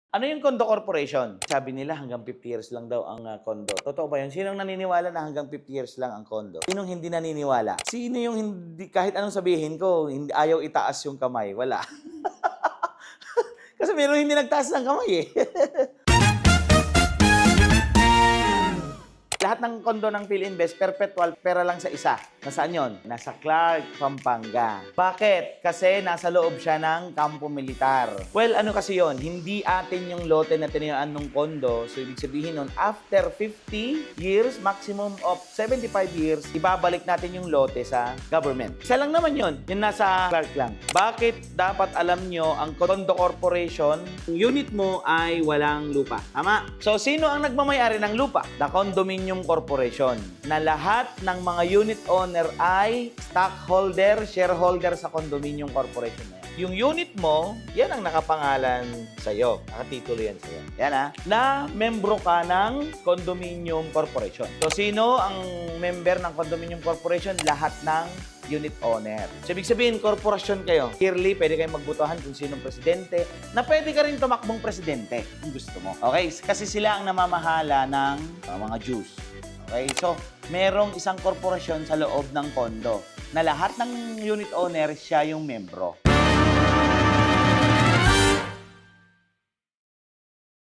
Ano yung condo corporation? Sabi nila hanggang 50 years lang daw ang condo. Totoo ba yun? Sinong naniniwala na hanggang 50 years lang ang condo? Sinong hindi naniniwala? Sino yung hindi, kahit anong sabihin ko, hindi, ayaw itaas yung kamay? Wala. Kasi meron hindi nagtaas ng kamay eh. Lahat ng kondo ng PhilInvest, perpetual, pera lang sa isa. Nasaan yon? Nasa Clark, Pampanga. Bakit? Kasi nasa loob siya ng kampo militar. Well, ano kasi yon? Hindi atin yung lote na tinayuan ng kondo. So, ibig sabihin nun, after 50 years, maximum of 75 years, ibabalik natin yung lote sa government. Isa lang naman yon. Yung nasa Clark lang. Bakit dapat alam nyo ang condo corporation, yung unit mo ay walang lupa? Tama? So, sino ang nagmamayari ng lupa? The condominium corporation. Na lahat ng mga unit owner ay stockholder, shareholder sa condominium corporation na yan. Yung unit mo, yan ang nakapangalan sa'yo. Nakatitulo yan sa'yo. Yan na membro ka ng condominium corporation. So, sino ang member ng condominium corporation? Lahat ng unit owner. So, ibig sabihin, korporasyon kayo. Yearly, pwede kayong magbutuhan kung sinong presidente, na pwede ka rin tumakbong presidente kung gusto mo. Okay? Kasi sila ang namamahala ng mga Jews. Okay? So, merong isang korporasyon sa loob ng kondo na lahat ng unit owner, siya yung membro.